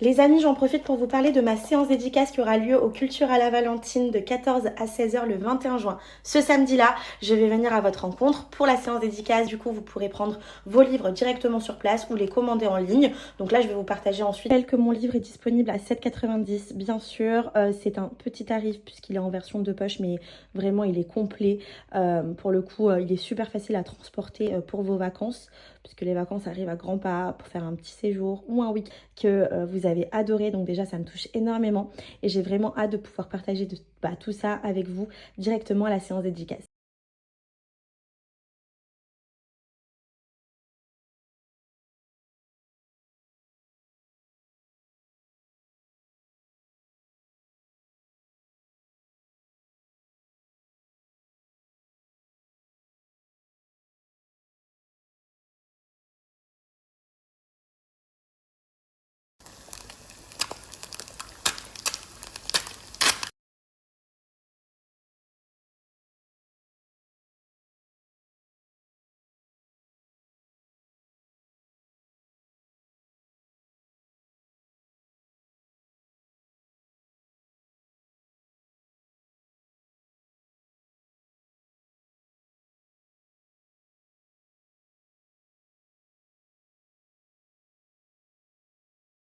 Les amis, j'en profite pour vous parler de ma séance dédicace qui aura lieu au Culture à la Valentine de 14 à 16 h le 21 juin. Ce samedi-là, je vais venir à votre rencontre pour la séance dédicace. Du coup, vous pourrez prendre vos livres directement sur place ou les commander en ligne. Donc là, je vais vous partager ensuite. Tel que mon livre est disponible à 7,90 €, bien sûr. C'est un petit tarif puisqu'il est en version de poche, mais vraiment, il est complet. Pour le coup, il est super facile à transporter pour vos vacances, puisque les vacances arrivent à grands pas pour faire un petit séjour ou un week-end que vous avez adoré. Donc déjà, ça me touche énormément et j'ai vraiment hâte de pouvoir partager tout ça avec vous directement à la séance dédicace.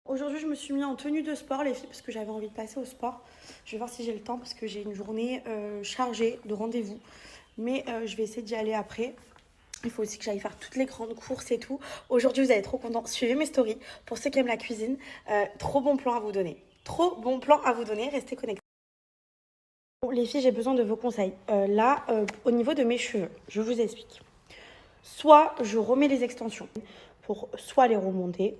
Aujourd'hui, je me suis mis en tenue de sport, les filles, parce que j'avais envie de passer au sport. Je vais voir si j'ai le temps, parce que j'ai une journée chargée de rendez-vous. Mais je vais essayer d'y aller après. Il faut aussi que j'aille faire toutes les grandes courses et tout. Aujourd'hui, vous allez être trop contents. Suivez mes stories. Pour ceux qui aiment la cuisine, trop bon plan à vous donner. Trop bon plan à vous donner. Restez connectés. Bon, les filles, j'ai besoin de vos conseils. Au niveau de mes cheveux, je vous explique. Soit je remets les extensions pour soit les remonter.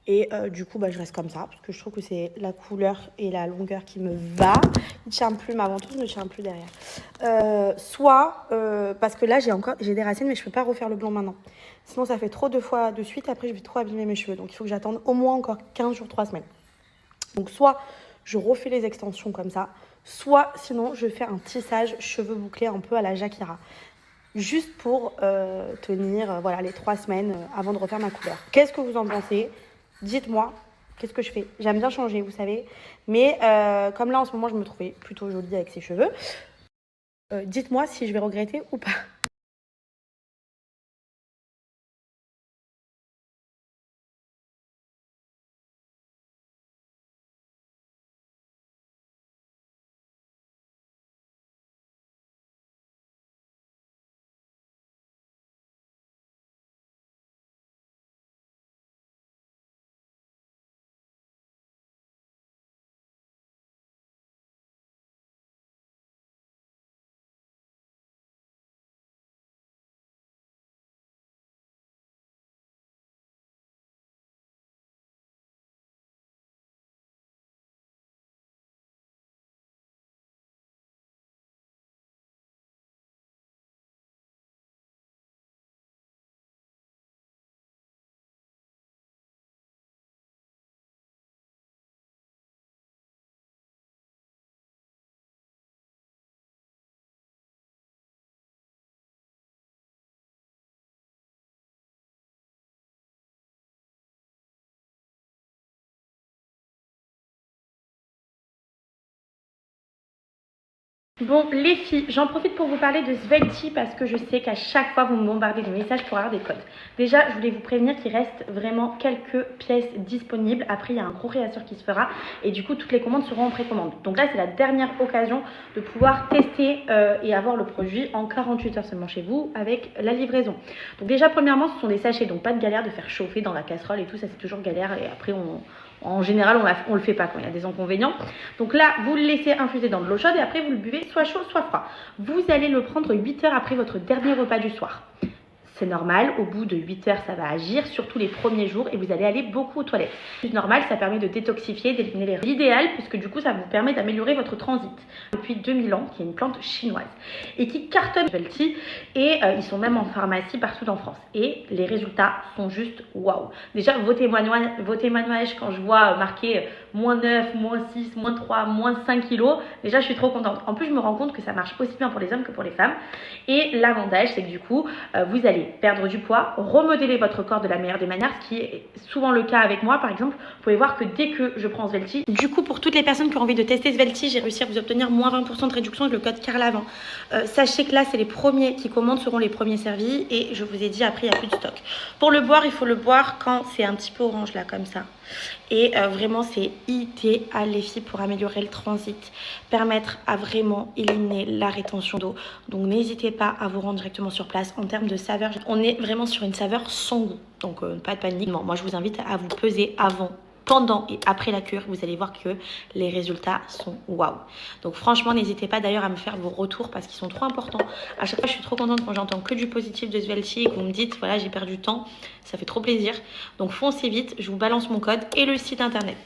Et du coup, je reste comme ça, parce que je trouve que c'est la couleur et la longueur qui me va. Il ne tient plus, ma ventouse ne tient plus derrière. Parce que là, j'ai des racines, mais je ne peux pas refaire le blond maintenant. Sinon, ça fait trop de fois de suite, après je vais trop abîmer mes cheveux. Donc il faut que j'attende au moins encore 15 jours, 3 semaines. Donc soit je refais les extensions comme ça, soit sinon je fais un tissage cheveux bouclés un peu à la Jacquira. Juste pour tenir voilà, les 3 semaines avant de refaire ma couleur. Qu'est-ce que vous en pensez? Dites-moi, qu'est-ce que je fais? J'aime bien changer, vous savez. Mais comme là, en ce moment, je me trouvais plutôt jolie avec ces cheveux. Dites-moi si je vais regretter ou pas. Bon, les filles, j'en profite pour vous parler de Svelti parce que je sais qu'à chaque fois, vous me bombardez de messages pour avoir des codes. Déjà, je voulais vous prévenir qu'il reste vraiment quelques pièces disponibles. Après, il y a un gros réassort qui se fera et du coup, toutes les commandes seront en précommande. Donc là, c'est la dernière occasion de pouvoir tester et avoir le produit en 48 heures seulement chez vous avec la livraison. Donc déjà, premièrement, ce sont des sachets, donc pas de galère de faire chauffer dans la casserole et tout, ça c'est toujours galère et après, en général, on le fait pas quand il y a des inconvénients. Donc là, vous le laissez infuser dans de l'eau chaude et après, vous le buvez soit chaud, soit froid. Vous allez le prendre 8 heures après votre dernier repas du soir. C'est normal, au bout de 8 heures, ça va agir, surtout les premiers jours, et vous allez aller beaucoup aux toilettes. C'est normal, ça permet de détoxifier, d'éliminer les l'idéal, puisque du coup, ça vous permet d'améliorer votre transit. Depuis 2000 ans, qui est une plante chinoise, et qui cartonne Velti, et ils sont même en pharmacie partout en France. Et les résultats sont juste waouh. Déjà, vos témoignages, quand je vois marqué moins 9, moins 6, moins 3, moins 5 kilos, déjà, je suis trop contente. En plus, je me rends compte que ça marche aussi bien pour les hommes que pour les femmes. Et l'avantage, c'est que du coup, vous allez allez perdre du poids, remodeler votre corps de la meilleure des manières, ce qui est souvent le cas avec moi par exemple. Vous pouvez voir que dès que je prends Svelti, du coup pour toutes les personnes qui ont envie de tester Svelti, j'ai réussi à vous obtenir moins 20% de réduction avec le code Carlavant. Sachez que là c'est les premiers qui commandent seront les premiers servis et je vous ai dit après il n'y a plus de stock. Pour le boire, il faut le boire quand c'est un petit peu orange là comme ça. Et vraiment c'est idéal les filles pour améliorer le transit, permettre à vraiment éliminer la rétention d'eau. Donc n'hésitez pas à vous rendre directement sur place. En termes de saveur, on est vraiment sur une saveur sans goût, donc pas de panique. Non, moi je vous invite à vous peser avant, pendant et après la cure. Vous allez voir que les résultats sont waouh. Donc franchement n'hésitez pas d'ailleurs à me faire vos retours parce qu'ils sont trop importants. À chaque fois je suis trop contente quand j'entends que du positif de Svelti et que vous me dites voilà j'ai perdu du temps, ça fait trop plaisir. Donc foncez vite, je vous balance mon code et le site internet.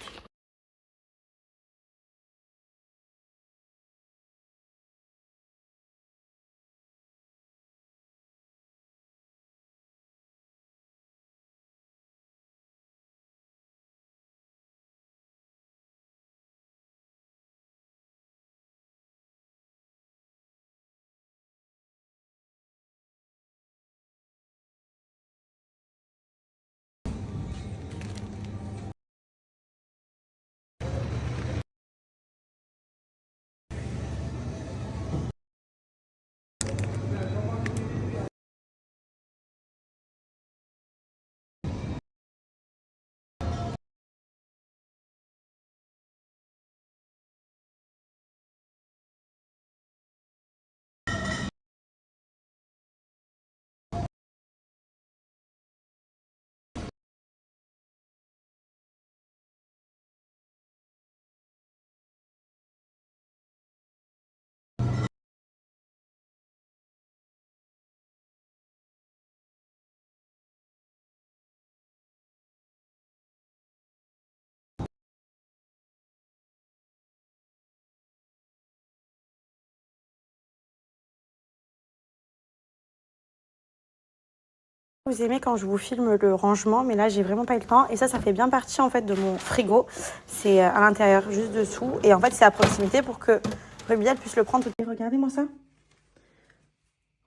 Vous aimez quand je vous filme le rangement, mais là j'ai vraiment pas eu le temps et ça fait bien partie en fait de mon frigo. C'est à l'intérieur, juste dessous, et en fait c'est à proximité pour que Rubiel puisse le prendre. Et regardez-moi ça.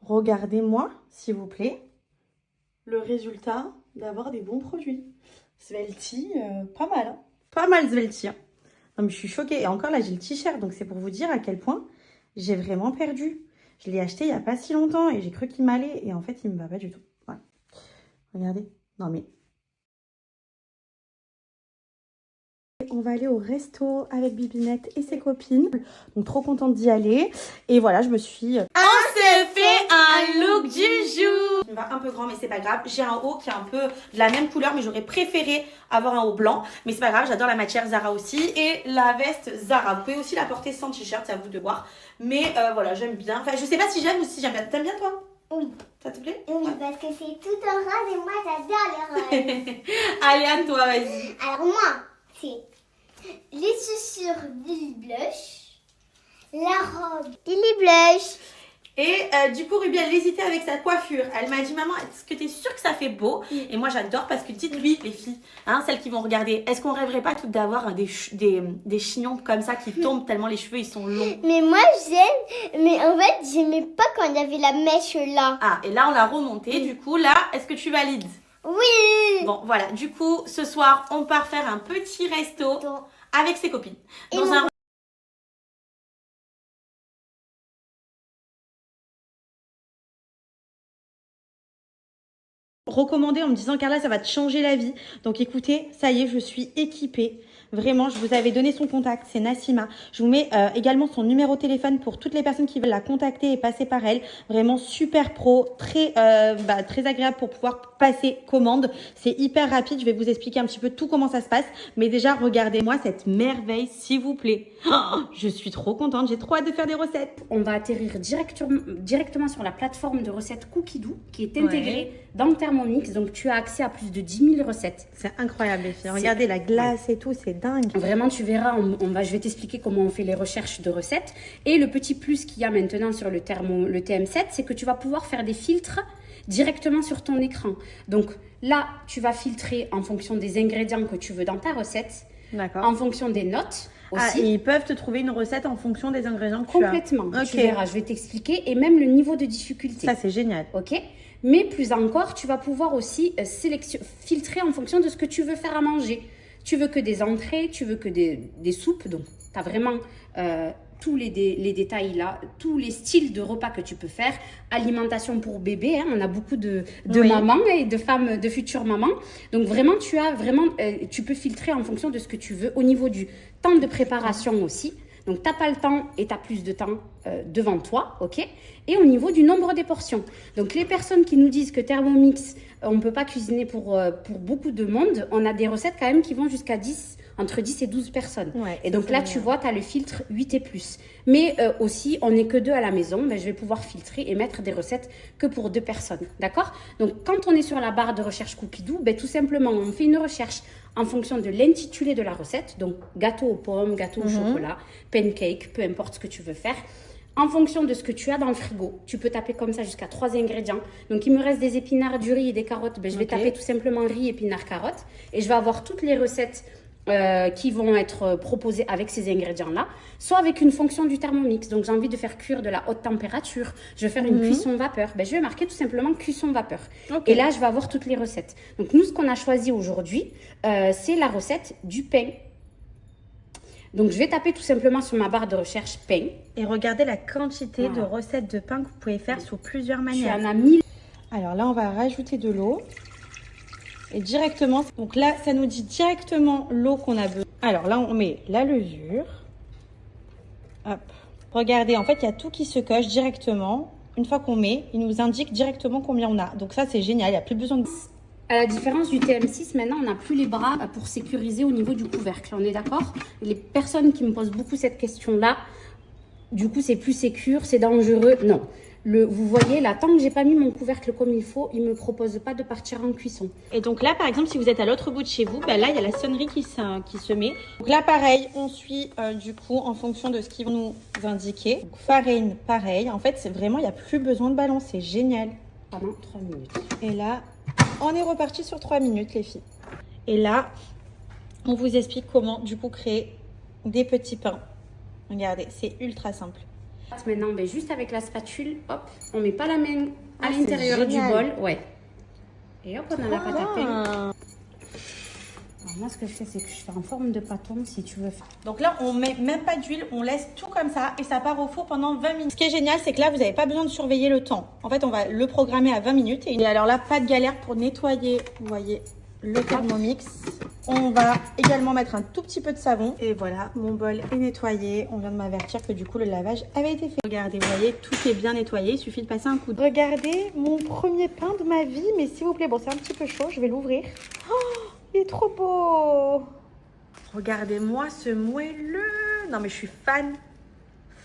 Regardez-moi, s'il vous plaît, le résultat d'avoir des bons produits. Svelti, pas mal, hein. Pas mal Svelti. Hein. Non mais je suis choquée. Et encore là j'ai le t-shirt, donc c'est pour vous dire à quel point j'ai vraiment perdu. Je l'ai acheté il n'y a pas si longtemps et j'ai cru qu'il m'allait et en fait il me va pas du tout. Voilà. Regardez. Non mais... On va aller au resto avec Bibinette et ses copines. Donc trop contente d'y aller. Et voilà, je me suis... On se fait un look du jour. Il va un peu grand mais c'est pas grave. J'ai un haut qui est un peu de la même couleur mais j'aurais préféré avoir un haut blanc. Mais c'est pas grave, j'adore la matière Zara aussi. Et la veste Zara. Vous pouvez aussi la porter sans t-shirt, c'est à vous de voir. Mais voilà, j'aime bien. Enfin, je sais pas si j'aime ou si j'aime bien. T'aimes bien toi? Oui. Ça te plaît? Oui, ouais. Parce que c'est tout en rose et moi j'adore les roses. Allez, à toi, vas-y. Alors moi, c'est les chaussures Lily Blush, la robe Lily Blush. Et du coup, Ruby, elle hésitait avec sa coiffure. Elle m'a dit, maman, est-ce que tu es sûre que ça fait beau? Et moi, j'adore parce que dites-lui, les filles, hein, celles qui vont regarder, est-ce qu'on rêverait pas toutes d'avoir des chignons comme ça qui tombent tellement les cheveux, ils sont longs? Mais moi, j'aime. Mais en fait, j'aimais pas quand il y avait la mèche là. Ah, et là, on l'a remonté. Du coup, là, est-ce que tu valides? Oui. Bon, voilà. Du coup, ce soir, on part faire un petit resto avec ses copines. Dans un... recommandé en me disant Carla ça va te changer la vie. Donc écoutez, ça y est, je suis équipée. Vraiment, je vous avais donné son contact, c'est Nassima. Je vous mets également son numéro de téléphone pour toutes les personnes qui veulent la contacter et passer par elle. Vraiment super pro, très agréable pour pouvoir passer commande. C'est hyper rapide, je vais vous expliquer un petit peu tout comment ça se passe. Mais déjà, regardez-moi cette merveille, s'il vous plaît. Oh, je suis trop contente, j'ai trop hâte de faire des recettes. On va atterrir directement sur la plateforme de recettes Cookidoo qui est intégrée dans le Thermomix. Donc, tu as accès à plus de 10 000 recettes. C'est incroyable, les filles. Regardez la glace et tout, c'est dingue. Vraiment, tu verras, je vais t'expliquer comment on fait les recherches de recettes. Et le petit plus qu'il y a maintenant sur le TM7, c'est que tu vas pouvoir faire des filtres directement sur ton écran. Donc là, tu vas filtrer en fonction des ingrédients que tu veux dans ta recette, en fonction des notes aussi. Ah, et ils peuvent te trouver une recette en fonction des ingrédients que complètement. tu as. Tu verras, je vais t'expliquer, et même le niveau de difficulté. Ça, c'est génial. Ok. Mais plus encore, tu vas pouvoir aussi filtrer en fonction de ce que tu veux faire à manger. Tu veux que des entrées, tu veux que des soupes. Donc, tu as vraiment tous les détails là, tous les styles de repas que tu peux faire. Alimentation pour bébé, hein, on a beaucoup de mamans et de femmes, de futures mamans. Donc, vraiment, tu peux filtrer en fonction de ce que tu veux au niveau du temps de préparation aussi. Donc, tu n'as pas le temps et tu as plus de temps devant toi, ok? Et au niveau du nombre des portions. Donc, les personnes qui nous disent que Thermomix, on ne peut pas cuisiner pour beaucoup de monde, on a des recettes quand même qui vont jusqu'à 10, entre 10 et 12 personnes. Ouais, et donc là, tu vois, tu as le filtre 8 et plus. Mais aussi, on n'est que 2 à la maison, je vais pouvoir filtrer et mettre des recettes que pour 2 personnes, d'accord? Donc, quand on est sur la barre de recherche Cookidoo, tout simplement, on fait une recherche en fonction de l'intitulé de la recette, donc gâteau aux pommes, gâteau au chocolat, pancake, peu importe ce que tu veux faire. En fonction de ce que tu as dans le frigo, tu peux taper comme ça jusqu'à 3 ingrédients. Donc, il me reste des épinards, du riz et des carottes. Je vais taper tout simplement riz, épinards, carottes. Et je vais avoir toutes les recettes qui vont être proposées avec ces ingrédients-là. Soit avec une fonction du Thermomix. Donc, j'ai envie de faire cuire de la haute température. Je vais faire une cuisson vapeur. Je vais marquer tout simplement cuisson vapeur. Et là, je vais avoir toutes les recettes. Donc, nous, ce qu'on a choisi aujourd'hui, c'est la recette du pain. Donc, je vais taper tout simplement sur ma barre de recherche pain. Et regardez la quantité de recettes de pain que vous pouvez faire sous plusieurs manières. Tu en as 1000. Alors là, on va rajouter de l'eau. Et directement, donc là, ça nous dit directement l'eau qu'on a besoin. Alors là, on met la levure. Hop. Regardez, en fait, il y a tout qui se coche directement. Une fois qu'on met, il nous indique directement combien on a. Donc ça, c'est génial, il n'y a plus besoin de... À la différence du TM6, maintenant, on n'a plus les bras pour sécuriser au niveau du couvercle. On est d'accord? Les personnes qui me posent beaucoup cette question-là, du coup, c'est plus sécure, c'est dangereux. Non. Vous voyez, là, tant que j'ai pas mis mon couvercle comme il faut, il me propose pas de partir en cuisson. Et donc là, par exemple, si vous êtes à l'autre bout de chez vous, là, il y a la sonnerie qui se met. Donc là, pareil, on suit du coup en fonction de ce qu'ils vont nous indiquer. Donc, farine, pareil. En fait, c'est vraiment, il n'y a plus besoin de balancer. Génial. Pendant 3 minutes. Et là, on est reparti sur 3 minutes, les filles. Et là, on vous explique comment, du coup, créer des petits pains. Regardez, c'est ultra simple. Maintenant, juste avec la spatule, hop, on met pas la main à l'intérieur du bol. Ouais. Et hop, on a la pâte à pain. Alors, moi, ce que je fais, c'est que je fais en forme de pâton, si tu veux. Donc là, on met même pas d'huile, on laisse tout comme ça et ça part au four pendant 20 minutes. Ce qui est génial, c'est que là, vous n'avez pas besoin de surveiller le temps. En fait, on va le programmer à 20 minutes. Et alors là, pas de galère pour nettoyer, vous voyez, le Thermomix. On va également mettre un tout petit peu de savon. Et voilà, mon bol est nettoyé. On vient de m'avertir que du coup, le lavage avait été fait. Regardez, vous voyez, tout est bien nettoyé. Il suffit de passer un coup de... Regardez, mon premier pain de ma vie. Mais s'il vous plaît, bon, c'est un petit peu chaud. Je vais l'ouvrir. Oh, il est trop beau. Regardez-moi ce moelleux. Non, mais je suis fan.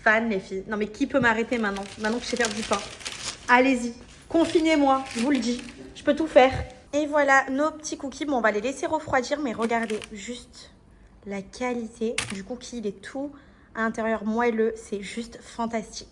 Fan, les filles. Non, mais qui peut m'arrêter maintenant? Maintenant que je sais faire du pain. Allez-y, confinez-moi, je vous le dis. Je peux tout faire. Et voilà nos petits cookies. Bon, on va les laisser refroidir, mais regardez juste la qualité du cookie. Il est tout à l'intérieur moelleux. C'est juste fantastique.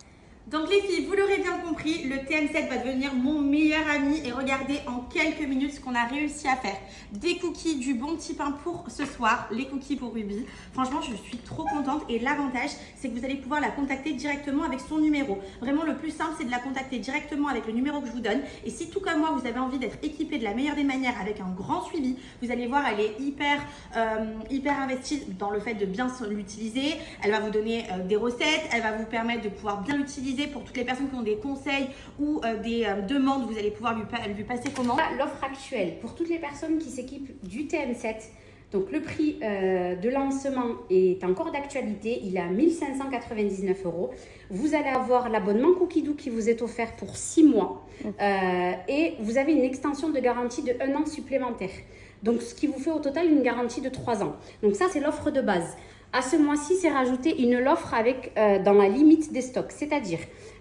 Donc les filles, vous l'aurez bien compris, le TM7 va devenir mon meilleur ami. Et regardez en quelques minutes ce qu'on a réussi à faire. Des cookies, du bon petit pain pour ce soir, les cookies pour Ruby. Franchement, je suis trop contente. Et l'avantage, c'est que vous allez pouvoir la contacter directement avec son numéro. Vraiment, le plus simple, c'est de la contacter directement avec le numéro que je vous donne. Et si tout comme moi, vous avez envie d'être équipé de la meilleure des manières avec un grand suivi, vous allez voir, elle est hyper investie dans le fait de bien l'utiliser. Elle va vous donner des recettes, elle va vous permettre de pouvoir bien l'utiliser. Pour toutes les personnes qui ont des conseils ou des demandes, vous allez pouvoir lui passer commande. L'offre actuelle pour toutes les personnes qui s'équipent du TM7, donc le prix de lancement est encore d'actualité, il est à 1 599 €. Vous allez avoir l'abonnement Cookidoo qui vous est offert pour 6 mois et vous avez une extension de garantie de 1 an supplémentaire. Donc ce qui vous fait au total une garantie de 3 ans. Donc ça, c'est l'offre de base. À ce mois-ci, c'est rajouté une offre avec dans la limite des stocks, c'est-à-dire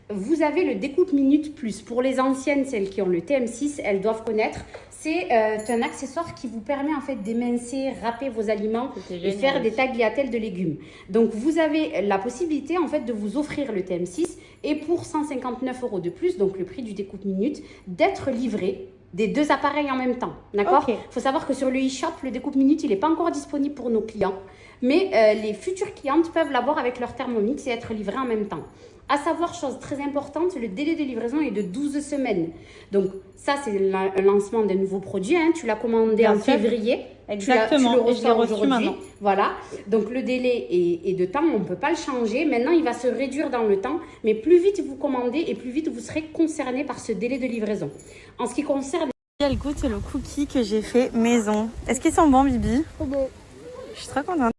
vous avez le découpe minute plus. Pour les anciennes, celles qui ont le TM6, elles doivent connaître. C'est un accessoire qui vous permet en fait d'émincer, râper vos aliments et faire des tagliatelles de légumes. Donc vous avez la possibilité en fait de vous offrir le TM6 et pour 159 € de plus, donc le prix du découpe minute, d'être livré des 2 appareils en même temps, d'accord? Il faut savoir que sur le e-shop, le découpe minute, il n'est pas encore disponible pour nos clients, mais les futures clientes peuvent l'avoir avec leur Thermomix et être livrés en même temps. À savoir, chose très importante, le délai de livraison est de 12 semaines. Donc ça, c'est un lancement d'un nouveau produit. Hein. Tu l'as commandé Bien en sûr. février. Exactement, Tu le et je l'ai reçois reçu aujourd'hui. maintenant. Voilà, donc le délai est de temps, on ne peut pas le changer. Maintenant, il va se réduire dans le temps, mais plus vite vous commandez et plus vite vous serez concerné par ce délai de livraison. En ce qui concerne... Elle goûte le cookie que j'ai fait maison. Est-ce qu'ils sont bons, Bibi? Bon. Je suis trop contente.